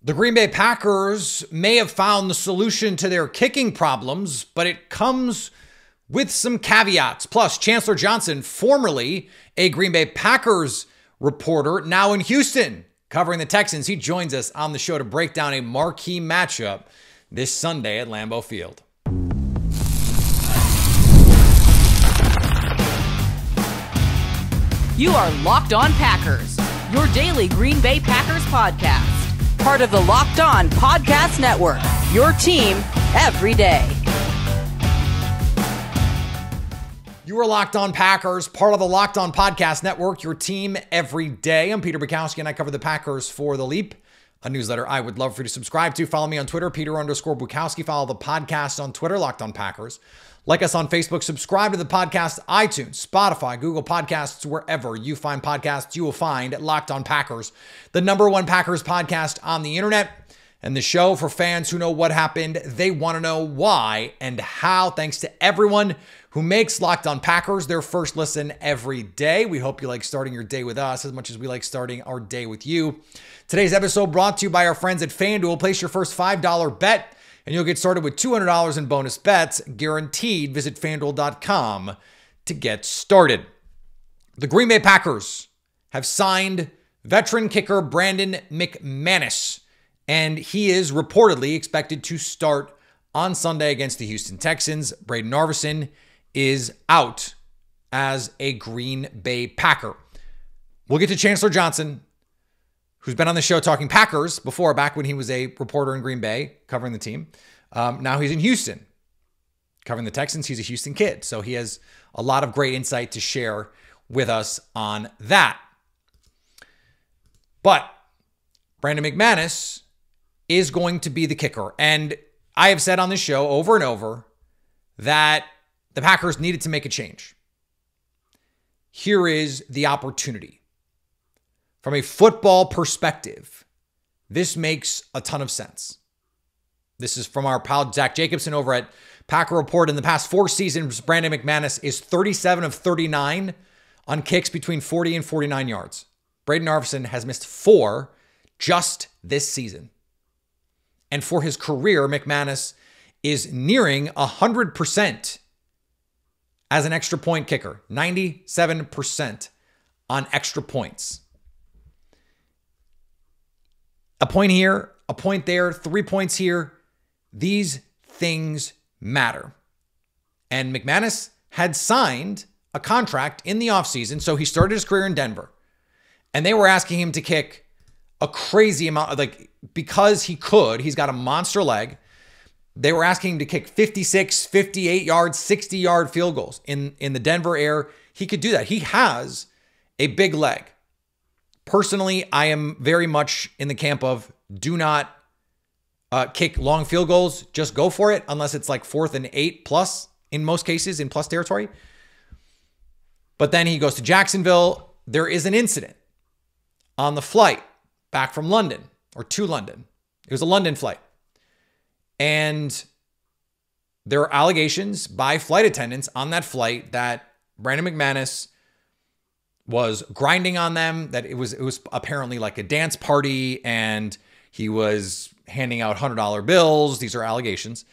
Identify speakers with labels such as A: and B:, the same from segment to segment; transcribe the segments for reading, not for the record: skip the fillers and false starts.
A: The Green Bay Packers may have found the solution to their kicking problems, but it comes with some caveats. Plus, Chancellor Johnson, formerly a Green Bay Packers reporter, now in Houston, covering the Texans. He joins us on the show to break down a marquee matchup this Sunday at Lambeau Field.
B: You are Locked On Packers, your daily Green Bay Packers podcast. Part of the Locked On Podcast Network, your team every day.
A: You are Locked On Packers, part of the Locked On Podcast Network, your team every day. I'm Peter Bukowski, and I cover the Packers for The Leap, a newsletter I would love for you to subscribe to. Follow me on Twitter, Peter_Bukowski. Follow the podcast on Twitter, Locked On Packers. Like us on Facebook. Subscribe to the podcast, iTunes, Spotify, Google Podcasts, wherever you find podcasts, you will find Locked On Packers, the #1 Packers podcast on the internet, and the show for fans who know what happened. They want to know why and how. Thanks to everyone who makes Locked On Packers their first listen every day. We hope you like starting your day with us as much as we like starting our day with you. Today's episode brought to you by our friends at FanDuel. Place your first $5 bet and you'll get started with $200 in bonus bets, guaranteed. Visit FanDuel.com to get started. The Green Bay Packers have signed veteran kicker Brandon McManus, and he is reportedly expected to start on Sunday against the Houston Texans. Brayden Narveson is out as a Green Bay Packer. We'll get to Chancellor Johnson, who's been on the show talking Packers before, back when he was a reporter in Green Bay covering the team. Now he's in Houston covering the Texans. He's a Houston kid, so he has a lot of great insight to share with us on that. But Brandon McManus is going to be the kicker. And I have said on this show over and over that the Packers needed to make a change. Here is the opportunity. From a football perspective, this makes a ton of sense. This is from our pal Zach Jacobson over at Packer Report. In the past 4 seasons, Brandon McManus is 37 of 39 on kicks between 40 and 49 yards. Brayden Narveson has missed 4 just this season. And for his career, McManus is nearing 100% as an extra point kicker. 97% on extra points. A point here, a point there, 3 points here. These things matter. And McManus had signed a contract in the offseason, so he started his career in Denver. And they were asking him to kick a crazy amount, like, because he could. He's got a monster leg. They were asking him to kick 56, 58-yard, 60-yard field goals in the Denver air. He could do that. He has a big leg. Personally, I am very much in the camp of do not kick long field goals. Just go for it unless it's like 4th and 8 plus in most cases, in plus territory. But then he goes to Jacksonville. There is an incident on the flight back from London or to London. It was a London flight. And there are allegations by flight attendants on that flight that Brandon McManus was grinding on them, that it was apparently like a dance party and he was handing out $100 bills. These are allegations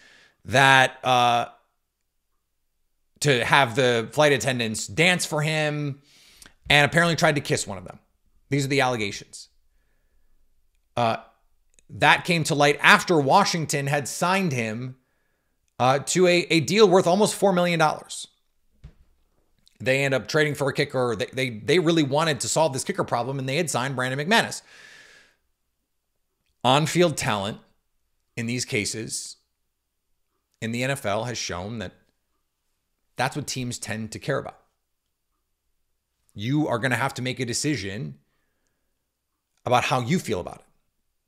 A: that to have the flight attendants dance for him, and apparently tried to kiss one of them. These are the allegations. That came to light after Washington had signed him to a deal worth almost $4 million. They end up trading for a kicker. They really wanted to solve this kicker problem, and they had signed Brandon McManus. On-field talent in these cases in the NFL has shown that that's what teams tend to care about. You are going to have to make a decision about how you feel about it.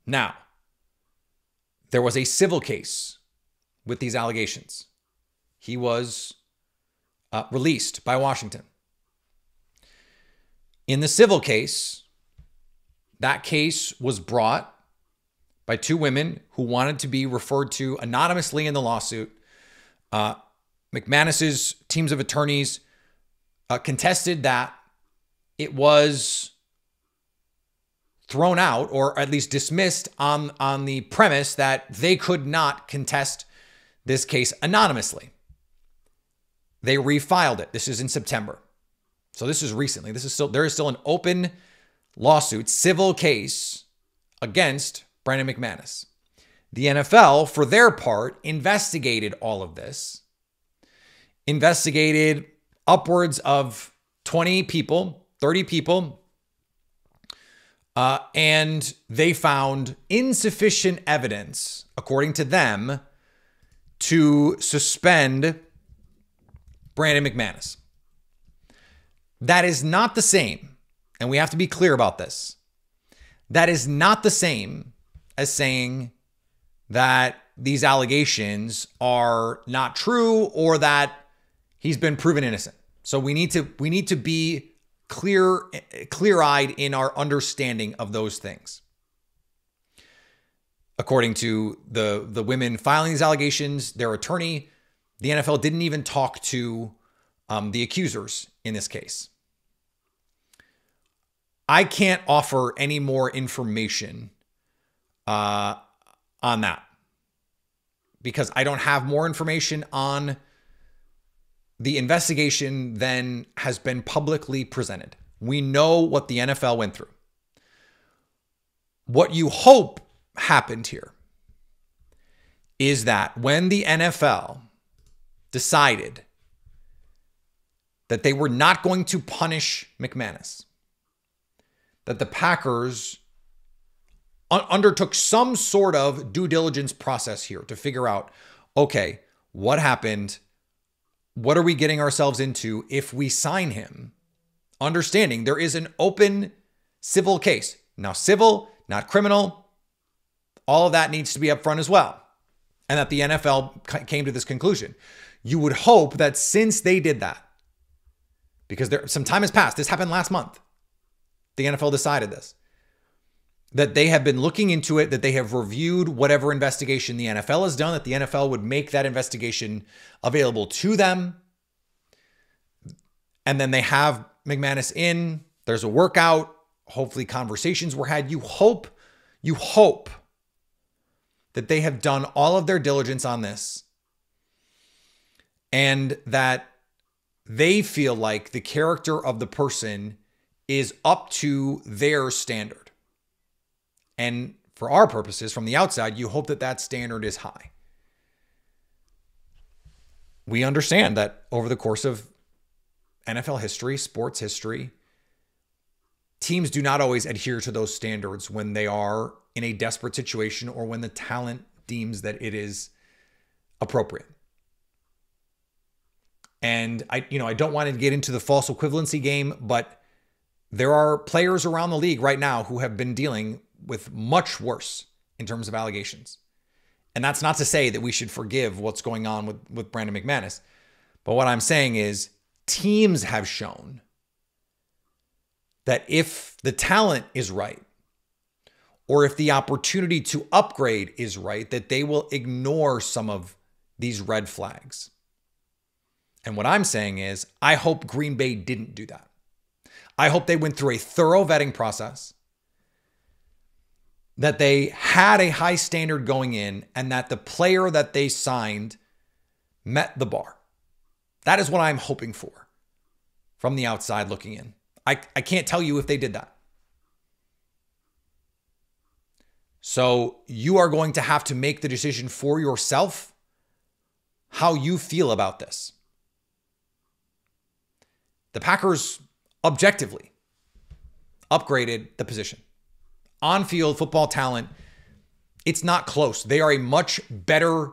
A: Now, there was a civil case with these allegations. He was released by Washington. In the civil case, that case was brought by 2 women who wanted to be referred to anonymously in the lawsuit. McManus's teams of attorneys contested that it was thrown out or at least dismissed on the premise that they could not contest this case anonymously. They refiled it. This is in September. So this is recently. There is still an open lawsuit, civil case against Brandon McManus. The NFL, for their part, investigated all of this, investigated upwards of 20 people, 30 people, and they found insufficient evidence, according to them, to suspend Brandon McManus. That is not the same, and we have to be clear about this. That is not the same as saying that these allegations are not true or that he's been proven innocent. So we need to be clear-eyed in our understanding of those things. According to the women filing these allegations, their attorney, the NFL didn't even talk to the accusers in this case. I can't offer any more information on that because I don't have more information on the investigation than has been publicly presented. We know what the NFL went through. What you hope happened here is that when the NFL decided that they were not going to punish McManus, that the Packers undertook some sort of due diligence process here to figure out, okay, what happened? What are we getting ourselves into if we sign him? Understanding there is an open civil case. Now, civil, not criminal. All of that needs to be up front as well. And that the NFL came to this conclusion. You would hope that since they did that, because some time has passed, this happened last month, the NFL decided this, that they have been looking into it, that they have reviewed whatever investigation the NFL has done, that the NFL would make that investigation available to them. And then they have McManus in, there's a workout, hopefully conversations were had. You hope that they have done all of their diligence on this and that they feel like the character of the person is up to their standard. And for our purposes, from the outside, you hope that that standard is high. We understand that over the course of NFL history, sports history, teams do not always adhere to those standards when they are in a desperate situation or when the talent deems that it is appropriate. And I don't want to get into the false equivalency game, but there are players around the league right now who have been dealing with much worse in terms of allegations. And that's not to say that we should forgive what's going on with Brandon McManus. But what I'm saying is teams have shown that if the talent is right, or if the opportunity to upgrade is right, that they will ignore some of these red flags. And what I'm saying is, I hope Green Bay didn't do that. I hope they went through a thorough vetting process, that they had a high standard going in, and that the player that they signed met the bar. That is what I'm hoping for from the outside looking in. I can't tell you if they did that. So you are going to have to make the decision for yourself how you feel about this. The Packers objectively upgraded the position. On-field football talent, it's not close. They are a much better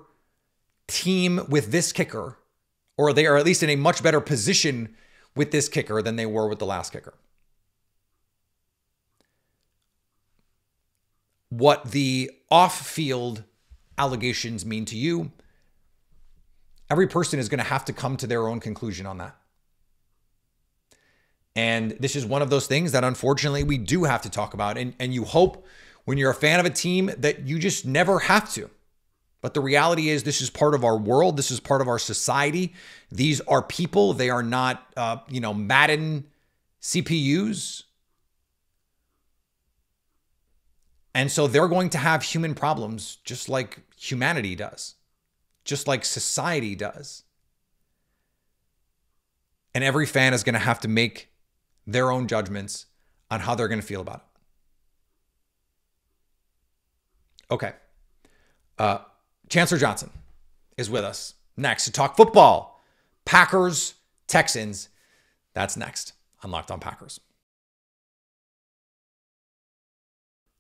A: team with this kicker, or they are at least in a much better position with this kicker than they were with the last kicker. What the off-field allegations mean to you, every person is going to have to come to their own conclusion on that. And this is one of those things that unfortunately we do have to talk about. And you hope when you're a fan of a team that you just never have to. But the reality is this is part of our world. This is part of our society. These are people. They are not, Madden CPUs. And so they're going to have human problems just like humanity does, just like society does. And every fan is going to have to make their own judgments on how they're going to feel about it. Okay. Chancellor Johnson is with us next to talk football. Packers, Texans. That's next on Locked On Packers.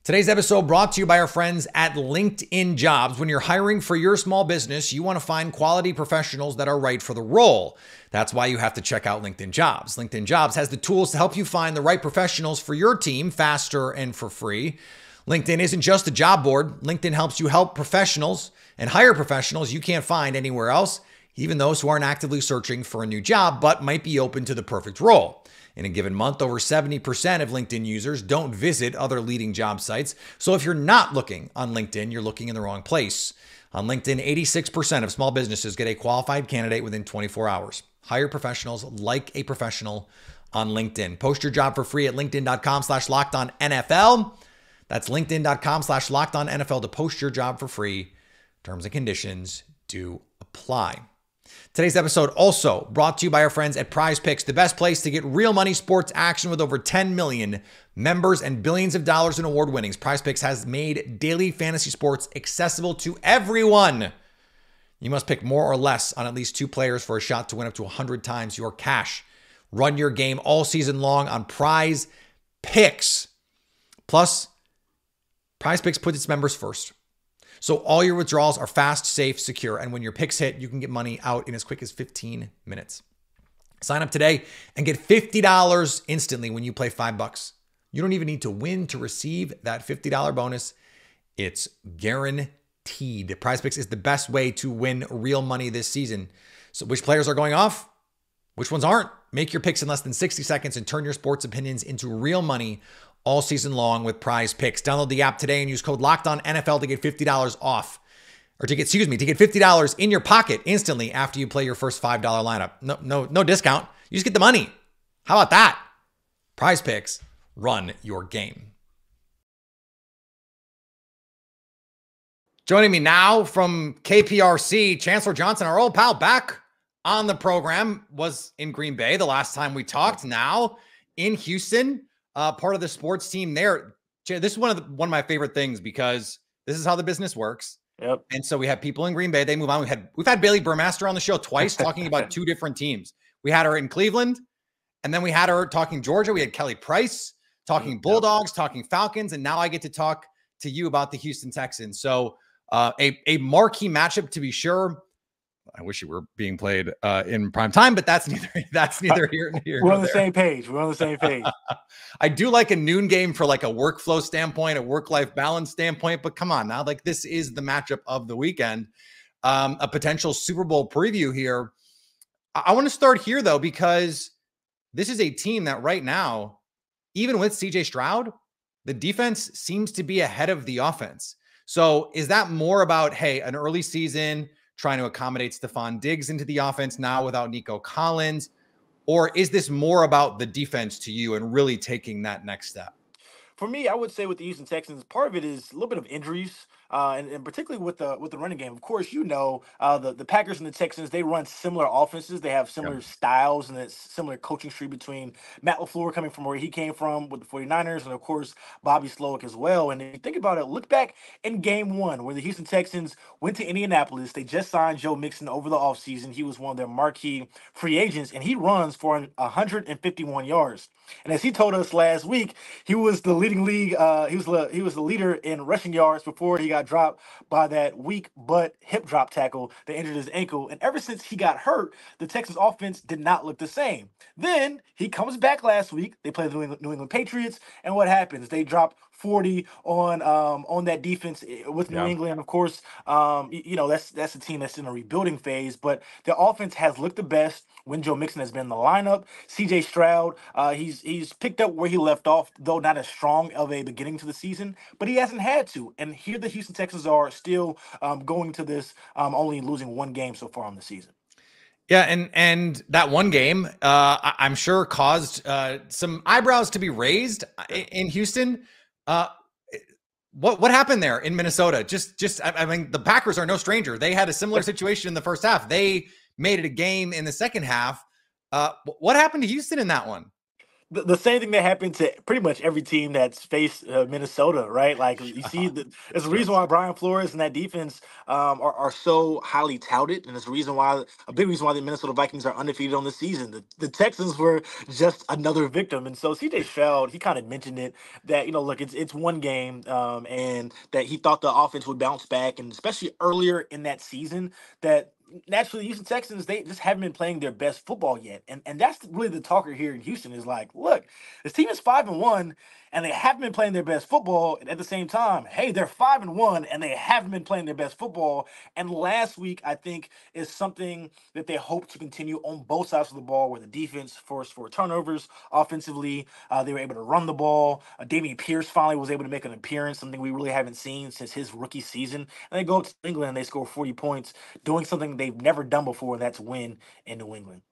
A: Today's episode brought to you by our friends at LinkedIn Jobs. When you're hiring for your small business, you want to find quality professionals that are right for the role. That's why you have to check out LinkedIn Jobs. LinkedIn Jobs has the tools to help you find the right professionals for your team faster and for free. LinkedIn isn't just a job board. LinkedIn helps you help professionals and hire professionals you can't find anywhere else, even those who aren't actively searching for a new job but might be open to the perfect role. In a given month, over 70% of LinkedIn users don't visit other leading job sites. So if you're not looking on LinkedIn, you're looking in the wrong place. On LinkedIn, 86% of small businesses get a qualified candidate within 24 hours. Hire professionals like a professional on LinkedIn. Post your job for free at linkedin.com/lockedonnfl. That's linkedin.com/lockedonnfl to post your job for free. Terms and conditions do apply. Today's episode also brought to you by our friends at Prize Picks, the best place to get real money sports action with over 10 million members and billions of dollars in award winnings. Prize Picks has made daily fantasy sports accessible to everyone. You must pick more or less on at least 2 players for a shot to win up to 100 times your cash. Run your game all season long on Prize Picks. Plus, Prize Picks puts its members first. So all your withdrawals are fast, safe, secure. And when your picks hit, you can get money out in as quick as 15 minutes. Sign up today and get $50 instantly when you play $5. You don't even need to win to receive that $50 bonus. It's guaranteed. Prize Picks is the best way to win real money this season. So which players are going off? Which ones aren't? Make your picks in less than 60 seconds and turn your sports opinions into real money all season long with Prize Picks. Download the app today and use code LOCKEDONNFL to get $50 off. Or to get $50 in your pocket instantly after you play your first $5 lineup. No discount. You just get the money. How about that? Prize Picks, run your game. Joining me now from KPRC, Chancellor Johnson, our old pal, back on the program, was in Green Bay the last time we talked. Now in Houston. Part of the sports team there. This is one of my favorite things because this is how the business works.
C: Yep.
A: And so we have people in Green Bay. They move on. We've had Bailey Burmaster on the show twice talking about 2 different teams. We had her in Cleveland, and then we had her talking Georgia. We had Kelly Price talking Bulldogs, talking Falcons, and now I get to talk to you about the Houston Texans. So a marquee matchup to be sure. I wish it were being played in prime time, but that's neither here nor here.
C: We're on the same page. We're on the same page.
A: I do like a noon game for like a workflow standpoint, a work-life balance standpoint, but come on now, like this is the matchup of the weekend. A potential Super Bowl preview here. I want to start here though, because this is a team that right now, even with CJ Stroud, the defense seems to be ahead of the offense. So is that more about, hey, an early season, trying to accommodate Stephon Diggs into the offense now without Nico Collins? Or is this more about the defense to you and really taking that next step?
C: For me, I would say with the Houston Texans, part of it is a little bit of injuries, and particularly with the running game. Of course, the Packers and the Texans, they run similar offenses. They have similar styles and a similar coaching tree between Matt LaFleur coming from where he came from with the 49ers, and of course, Bobby Slowick as well. And if you think about it, look back in game 1 where the Houston Texans went to Indianapolis. They just signed Joe Mixon over the offseason. He was one of their marquee free agents, and he runs for 151 yards. And as he told us last week, he was the leading league. He was the leader in rushing yards before he got dropped by that weak butt hip drop tackle that injured his ankle. And ever since he got hurt, the Texans offense did not look the same. Then he comes back last week. They play the New England Patriots, and what happens? They drop 40 on that defense with New England. Of course, that's a team that's in a rebuilding phase, but the offense has looked the best when Joe Mixon has been in the lineup. CJ Stroud, he's picked up where he left off, though not as strong of a beginning to the season, but he hasn't had to. And here the Houston Texans are still going to this only losing 1 game so far on the season.
A: Yeah, and that 1 game, I'm sure caused some eyebrows to be raised in Houston. What happened there in Minnesota? I mean, the Packers are no stranger. They had a similar situation in the first half. They made it a game in the second half. What happened to Houston in that one?
C: The same thing that happened to pretty much every team that's faced Minnesota, right? Like you see, there's a reason why Brian Flores and that defense are so highly touted, and it's a big reason why the Minnesota Vikings are undefeated on the season. The Texans were just another victim, and so CJ Stroud, he kind of mentioned it that look, it's one game, and that he thought the offense would bounce back, and especially earlier in that season that. Naturally, the Houston Texans, they just haven't been playing their best football yet. And that's really the talker here in Houston is like, look, this team is 5-1 and they haven't been playing their best football. And at the same time, hey, they're 5-1 and they haven't been playing their best football. And last week, I think, is something that they hope to continue on both sides of the ball, where the defense forced 4 turnovers. Offensively, they were able to run the ball. Dameon Pierce finally was able to make an appearance, something we really haven't seen since his rookie season. And they go up to England and they score 40 points, doing something they've never done before, and that's win in New England.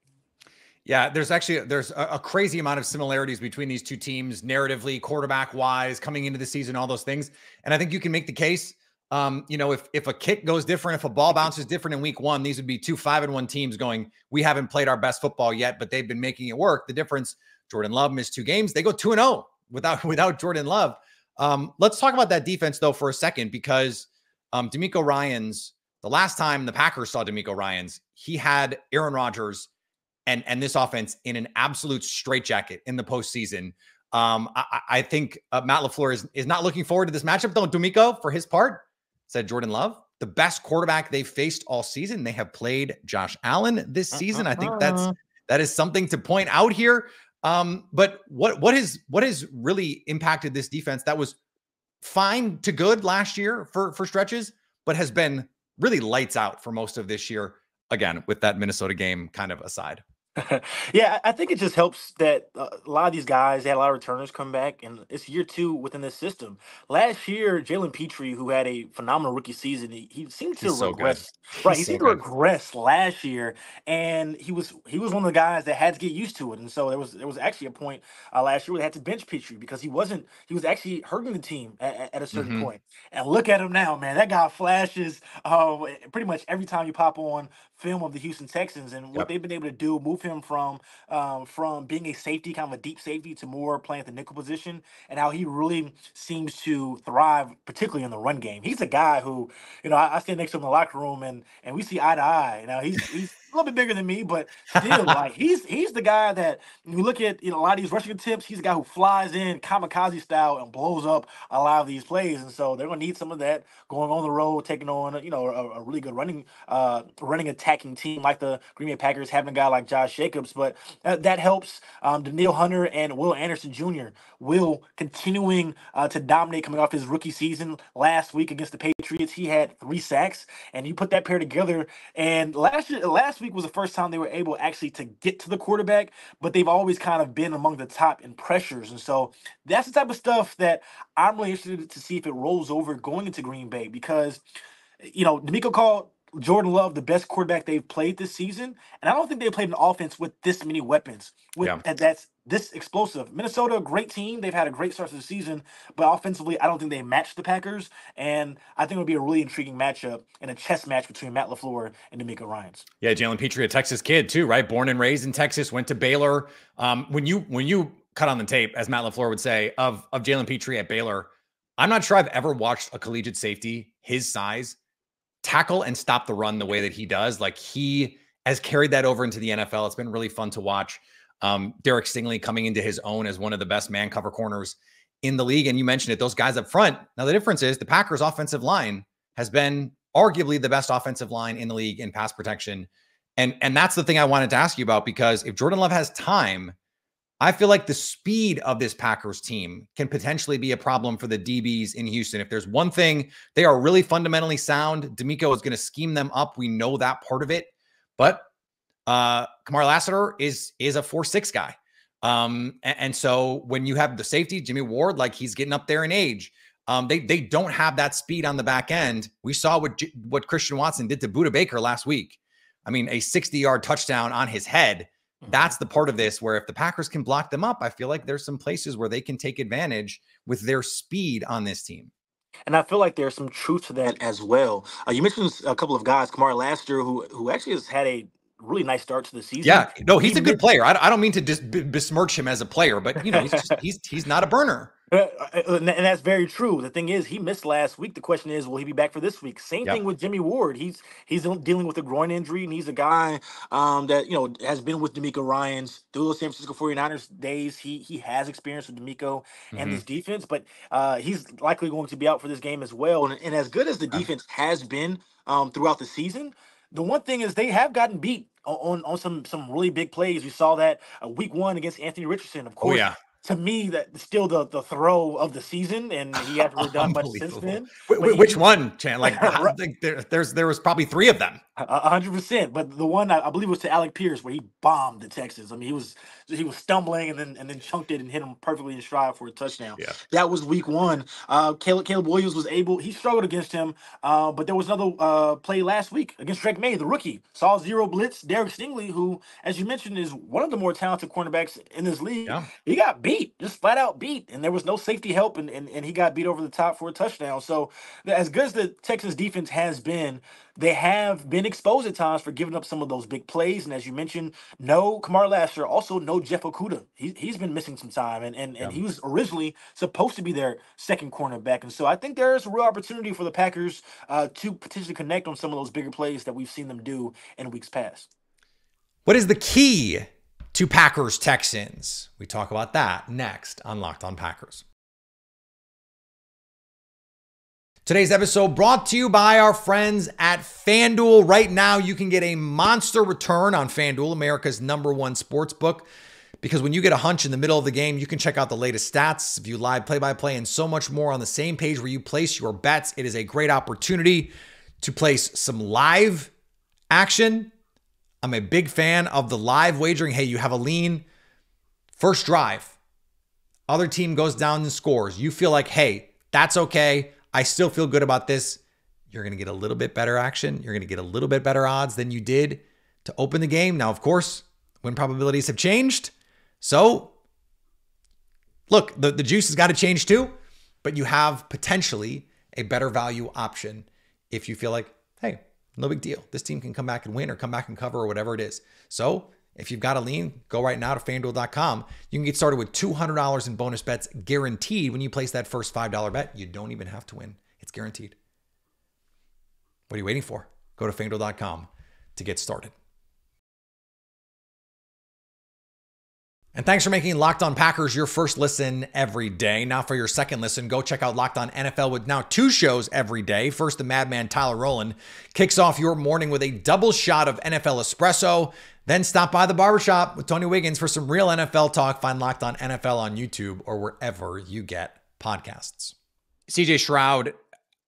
A: Yeah, there's a crazy amount of similarities between these two teams, narratively, quarterback wise, coming into the season, all those things. And I think you can make the case, if a kick goes different, if a ball bounces different in week 1, these would be 2 5-1 teams going, we haven't played our best football yet, but they've been making it work. The difference, Jordan Love missed 2 games. They go 2-0 without Jordan Love. Let's talk about that defense though for a second, because DeMeco Ryans, the last time the Packers saw DeMeco Ryans, he had Aaron Rodgers and this offense in an absolute straitjacket in the postseason. I think Matt LaFleur is not looking forward to this matchup, though. DeMeco, for his part, said Jordan Love, the best quarterback they've faced all season. They have played Josh Allen this season. I think that is something to point out here. But what has really impacted this defense that was fine to good last year for stretches, but has been really lights out for most of this year, again, with that Minnesota game kind of aside?
C: Yeah, I think it just helps that a lot of these guys, they had a lot of returners come back, and it's year 2 within this system. Last year, Jalen Petrie, who had a phenomenal rookie season, he seemed to regress. Right, he seemed to regress last year, and he was one of the guys that had to get used to it. And so there was actually a point last year where they had to bench Petrie because he was actually hurting the team at a certain point. And look at him now, man. That guy flashes pretty much every time you pop on film of the Houston Texans, and what they've been able to do, move him from being a safety, kind of a deep safety, to more playing at the nickel position, and how he really seems to thrive, particularly in the run game. He's a guy who, I stand next to him in the locker room, and we see eye to eye. Now he's a little bit bigger than me, but still, like he's the guy that when you look at a lot of these rushing attempts, he's the guy who flies in kamikaze style and blows up a lot of these plays. And so they're gonna need some of that going on the road, taking on a really good running attacking team like the Green Bay Packers, having a guy like Josh Jacobs. But that helps. Danielle Hunter and Will Anderson Jr. Will continuing to dominate coming off his rookie season. Last week against the Patriots, he had 3 sacks, and you put that pair together. And last week was the first time they were able actually to get to the quarterback, but they've always kind of been among the top in pressures. And so that's the type of stuff that I'm really interested to see if it rolls over going into Green Bay, because, DeMeco called Jordan Love the best quarterback they've played this season. And I don't think they played an offense with this many weapons, that's this explosive. Minnesota, a great team. They've had a great start to the season, but offensively, I don't think they matched the Packers. And I think it'll be a really intriguing matchup and a chess match between Matt LaFleur and DeMeco Ryans.
A: Yeah, Jalen Petrie, a Texas kid too, right? Born and raised in Texas, went to Baylor. When you cut on the tape, as Matt LaFleur would say, of Jalen Petrie at Baylor, I'm not sure I've ever watched a collegiate safety his size tackle and stop the run the way that he does. Like, he has carried that over into the NFL. It's been really fun to watch. Derek Stingley coming into his own as one of the best man cover corners in the league. And you mentioned it, those guys up front. Now, the difference is the Packers offensive line has been arguably the best offensive line in the league in pass protection. And that's the thing I wanted to ask you about, because if Jordan Love has time, I feel like the speed of this Packers team can potentially be a problem for the DBs in Houston. If there's one thing, they are really fundamentally sound. DeMeco is going to scheme them up. We know that part of it. But Kamar Lassiter is a 4'6" guy. And so when you have the safety, Jimmy Ward, like, he's getting up there in age. They don't have that speed on the back end. We saw what Christian Watson did to Budda Baker last week. I mean, a 60-yard touchdown on his head. That's the part of this where if the Packers can block them up, I feel like there's some places where they can take advantage with their speed on this team.
C: And I feel like there's some truth to that as well. You mentioned a couple of guys, Kamar Lassiter, who actually has had a really nice start to the season.
A: Yeah, no,
C: He
A: he's a good
C: missed
A: player. I don't mean to just besmirch him as a player, but he's not a burner.
C: and that's very true. The thing is, he missed last week. The question is, will he be back for this week? Same thing
A: Yep.
C: with Jimmy Ward. He's dealing with a groin injury, and he's a guy that has been with D'Amico Ryans through those San Francisco 49ers days. He has experience with D'Amico and
A: Hmm.
C: this defense, but he's likely going to be out for this game as well. And as good as the defense has been throughout the season, the one thing is they have gotten beat on some really big plays. We saw that week one against Anthony Richardson. Of
A: Oh
C: course,
A: yeah,
C: to me, that still the throw of the season, and he hasn't really done much since
A: unbelievable.
C: then. But
A: Which one, Chan? Like,
C: right,
A: there was probably three of them.
C: 100%. But the one I believe was to Alec Pierce where he bombed the Texans. I mean, he was stumbling and then chunked it and hit him perfectly in stride for a touchdown.
A: Yeah.
C: That was week one. Caleb Williams was able. He struggled against him. But there was another play last week against Drake May, the rookie. Saw zero blitz. Derek Stingley, who, as you mentioned, is one of the more talented cornerbacks in this league.
A: Yeah.
C: He got beat, just flat out beat, and there was no safety help, and he got beat over the top for a touchdown. So, as good as the Texans defense has been, they have been exposed at times for giving up some of those big plays. And as you mentioned, no Kamar Lassiter, also no Jeff Okuda. He's been missing some time, and
A: Yeah.
C: he was originally supposed to be their second cornerback. And so I think there is a real opportunity for the Packers to potentially connect on some of those bigger plays that we've seen them do in weeks past.
A: What is the key to Packers Texans? We talk about that next on Locked On Packers. Today's episode brought to you by our friends at FanDuel. Right now, you can get a monster return on FanDuel, America's #1 sports book. Because when you get a hunch in the middle of the game, you can check out the latest stats, view live play-by-play, and so much more on the same page where you place your bets. It is a great opportunity to place some live action. I'm a big fan of the live wagering. Hey, you have a lean, first drive, other team goes down and scores. You feel like, hey, that's okay. I still feel good about this. You're going to get a little bit better action. You're going to get a little bit better odds than you did to open the game. Now, of course, win probabilities have changed. So, look, the juice has got to change too, but you have potentially a better value option if you feel like, hey, no big deal. This team can come back and win or come back and cover or whatever it is. So, if you've got a lean, go right now to FanDuel.com. You can get started with $200 in bonus bets guaranteed when you place that first $5 bet. You don't even have to win. It's guaranteed. What are you waiting for? Go to FanDuel.com to get started. And thanks for making Locked On Packers your first listen every day. Now for your second listen, go check out Locked On NFL with now 2 shows every day. First, the madman Tyler Rowland kicks off your morning with a double shot of NFL espresso. Then stop by the barbershop with Tony Wiggins for some real NFL talk. Find Locked On NFL on YouTube or wherever you get podcasts. CJ Stroud,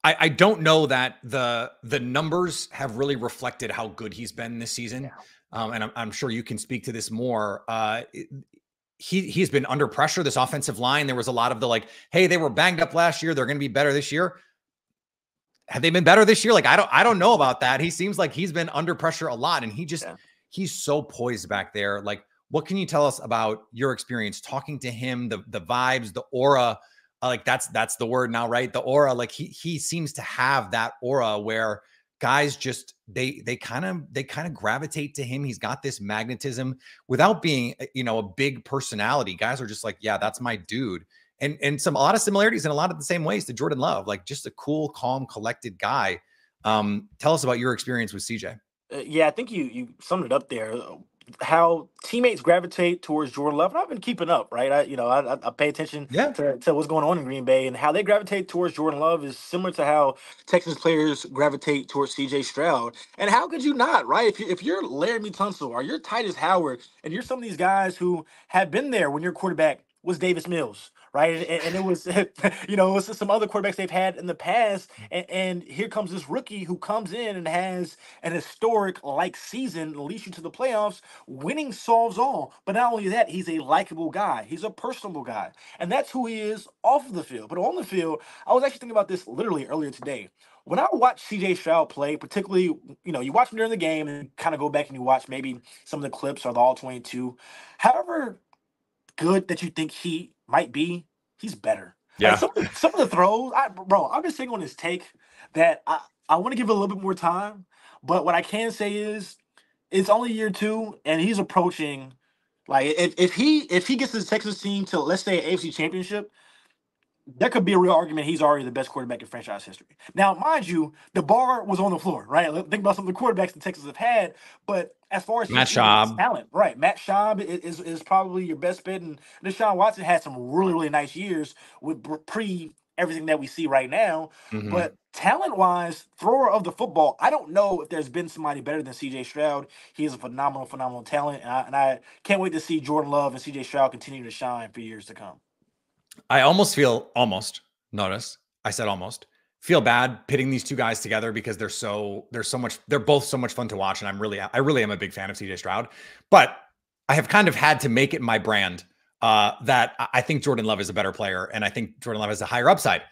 A: I don't know that the numbers have really reflected how good he's been this season. And I'm sure you can speak to this more. He's been under pressure, this offensive line. There was a lot of the like, hey, they were banged up last year. They're going to be better this year. Have they been better this year? Like, I don't know about that. He seems like he's been under pressure a lot, and he's so poised back there. Like, what can you tell us about your experience talking to him, the vibes, the aura? Like that's the word now, right? The aura. Like he seems to have that aura where guys just they kind of gravitate to him. He's got this magnetism without being, a big personality. Guys are just like, yeah, that's my dude. And a lot of similarities in a lot of the same ways to Jordan Love, like just a cool, calm, collected guy. Tell us about your experience with CJ.
C: Yeah, I think you summed it up there. How teammates gravitate towards Jordan Love. And I've been keeping up, right? I pay attention
A: Yeah.
C: to what's going on in Green Bay, and how they gravitate towards Jordan Love is similar to how Texans players gravitate towards C.J. Stroud. And how could you not, right? If you're Laramie Tunsil or you're Titus Howard, and you're some of these guys who have been there when your quarterback was Davis Mills, right? And it was, it was some other quarterbacks they've had in the past. And here comes this rookie who comes in and has an historic like season, leads you to the playoffs. Winning solves all. But not only that, he's a likable guy. He's a personable guy. And that's who he is off of the field. But on the field, I was actually thinking about this literally earlier today. When I watch CJ Stroud play, particularly, you watch him during the game and kind of go back and you watch maybe some of the clips or the all 22. However good that you think he might be, he's better. Like
A: Yeah.
C: some of the throws, bro, I've been saying on this take that I want to give it a little bit more time. But what I can say is it's only year two, and he's approaching like if he gets his Texas team to, let's say, AFC Championship, there could be a real argument he's already the best quarterback in franchise history. Now, mind you, the bar was on the floor, right? Think about some of the quarterbacks the Texans have had, but as far as
A: Matt
C: just even
A: Schaub.
C: talent, right? Matt Schaub is probably your best bet, and Deshaun Watson had some really, really nice years with pre everything that we see right now.
A: Mhm.
C: But talent wise, thrower of the football, I don't know if there's been somebody better than CJ Stroud. He is a phenomenal, phenomenal talent, and I can't wait to see Jordan Love and CJ Stroud continue to shine for years to come.
A: I notice I said almost feel bad pitting these two guys together because they're both so much fun to watch. And I really am a big fan of CJ Stroud, but I have kind of had to make it my brand that I think Jordan Love is a better player. And I think Jordan Love has a higher upside.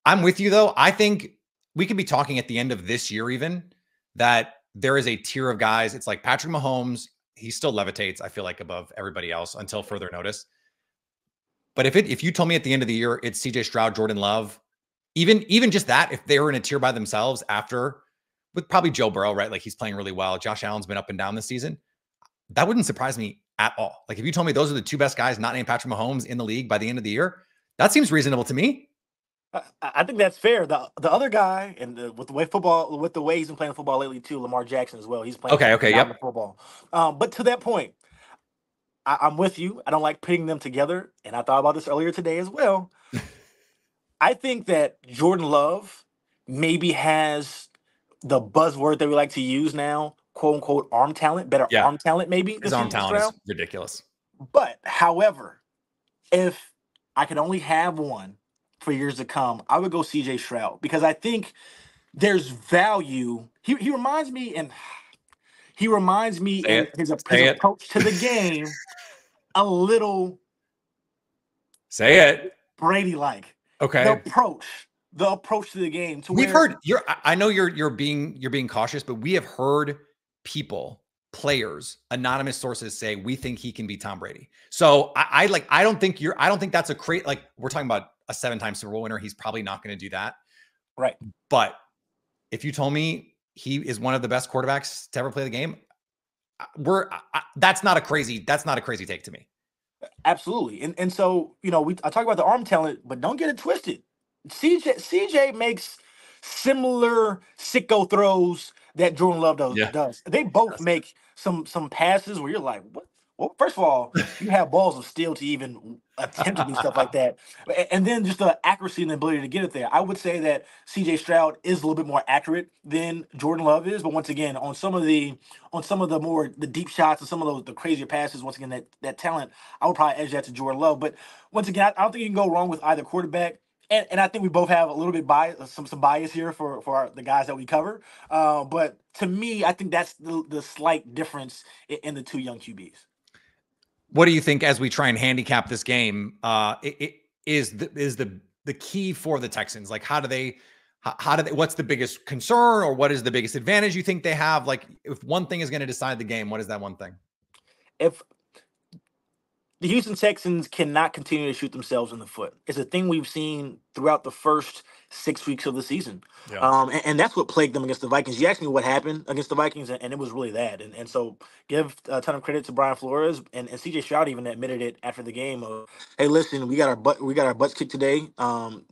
A: I'm with you though. I think we could be talking at the end of this year, even that there is a tier of guys. It's like Patrick Mahomes. He still levitates, I feel like, above everybody else until further notice. But if you told me at the end of the year, it's CJ Stroud, Jordan Love, even just that, if they were in a tier by themselves after, with probably Joe Burrow, right? Like he's playing really well. Josh Allen's been up and down this season. That wouldn't surprise me at all. Like if you told me those are the two best guys, not named Patrick Mahomes, in the league by the end of the year, that seems reasonable to me.
C: I think that's fair. The other guy, and with the way he's been playing football lately too, Lamar Jackson as well. He's playing
A: Okay, yep.
C: football. But to that point, I'm with you. I don't like putting them together, and I thought about this earlier today as well. I think that Jordan Love maybe has the buzzword that we like to use now, quote unquote, arm talent, better arm talent, maybe.
A: His arm talent is ridiculous.
C: But however, if I could only have one for years to come, I would go CJ Stroud, because I think there's value. He reminds me, in his approach to the game a little Brady-like.
A: Okay.
C: The approach to the game.
A: We've heard I know you're being cautious, but we have heard players, anonymous sources say we think he can be Tom Brady. So I don't think that's a like we're talking about a 7-time Super Bowl winner. He's probably not going to do that.
C: Right.
A: But if you told me he is one of the best quarterbacks to ever play the game, that's not a crazy take to me.
C: Absolutely. And so, I talk about the arm talent, but don't get it twisted. CJ makes similar sicko throws that Jordan Love does. They both make some passes where you're like, what? Well, first of all, you have balls of steel to even attempt to do stuff like that. And then just the accuracy and the ability to get it there. I would say that CJ Stroud is a little bit more accurate than Jordan Love is. But once again, on some of the more the deep shots and some of the crazier passes, once again, that talent, I would probably edge that to Jordan Love. But once again, I don't think you can go wrong with either quarterback. And I think we both have a little bit bias, some bias here for the guys that we cover. But to me, I think that's the slight difference in the two young QBs.
A: What do you think as we try and handicap this game? Is the key for the Texans? Like, how do they? What's the biggest concern, or what is the biggest advantage you think they have? Like, if one thing is going to decide the game, what is that one thing?
C: If the Houston Texans cannot continue to shoot themselves in the foot, it's a thing we've seen throughout the first 6 weeks of the season. Yeah. And that's what plagued them against the Vikings. You asked me what happened against the Vikings, and it was really that. And so give a ton of credit to Brian Flores, and CJ Stroud even admitted it after the game of, hey, listen, we got our butts kicked today.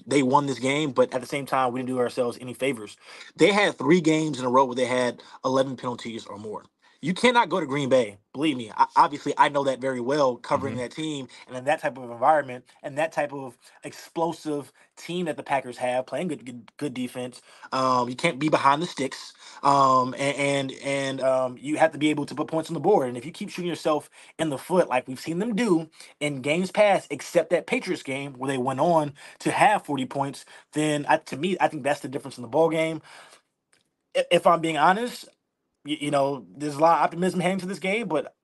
C: They won this game, but at the same time, we didn't do ourselves any favors. They had 3 games in a row where they had 11 penalties or more. You cannot go to Green Bay. Believe me. Obviously, I know that very well, covering that team and in that type of environment and that type of explosive team that the Packers have, playing good defense. You can't be behind the sticks, and you have to be able to put points on the board. And if you keep shooting yourself in the foot like we've seen them do in games past, except that Patriots game where they went on to have 40 points, then to me, I think that's the difference in the ball game. If I'm being honest, there's a lot of optimism heading to this game, but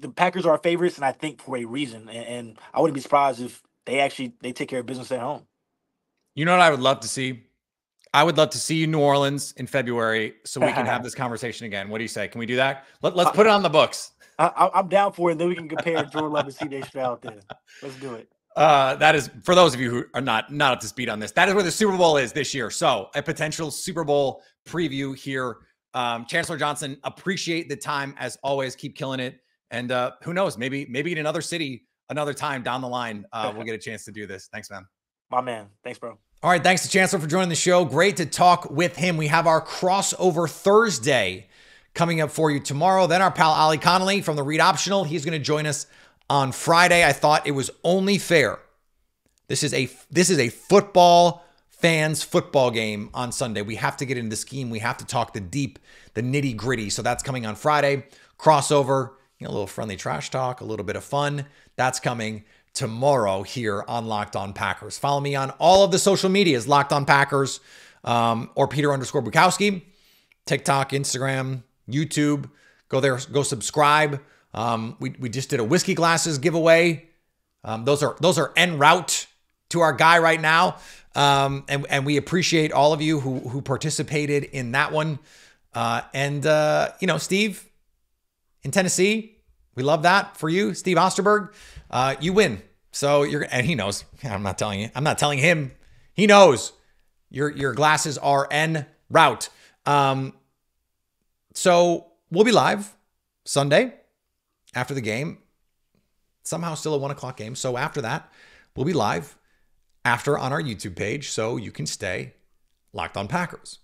C: the Packers are our favorites, and I think for a reason. And I wouldn't be surprised if they take care of business at home.
A: You know what I would love to see? I would love to see you in New Orleans in February so we can have this conversation again. What do you say? Can we do that? Let's put it on the books.
C: I'm down for it, and then we can compare Jordan Love and CJ Stroud then. Let's do it.
A: That is, for those of you who are not up to speed on this, that is where the Super Bowl is this year. So a potential Super Bowl preview here. Chancellor Johnson, appreciate the time as always. Keep killing it. And who knows, maybe in another city, another time down the line, we'll get a chance to do this. Thanks, man.
C: My man. Thanks, bro.
A: All right. Thanks to Chancellor for joining the show. Great to talk with him. We have our crossover Thursday coming up for you tomorrow. Then our pal Ali Connolly from the Read Optional. He's going to join us on Friday. I thought it was only fair. This is a football fans football game on Sunday. We have to get into the scheme. We have to talk the deep, the nitty gritty. So that's coming on Friday. Crossover, a little friendly trash talk, a little bit of fun. That's coming tomorrow here on Locked On Packers. Follow me on all of the social medias, Locked On Packers, or Peter_Bukowski, TikTok, Instagram, YouTube. Go there, go subscribe. We just did a whiskey glasses giveaway. Those are en route to our guy right now. And we appreciate all of you who participated in that one. Steve in Tennessee, we love that for you, Steve Osterberg. You win. So and he knows. I'm not telling him. He knows your glasses are en route. So we'll be live Sunday after the game. Somehow still a 1 o'clock game. So after that, we'll be live on our YouTube page. So you can stay locked on Packers.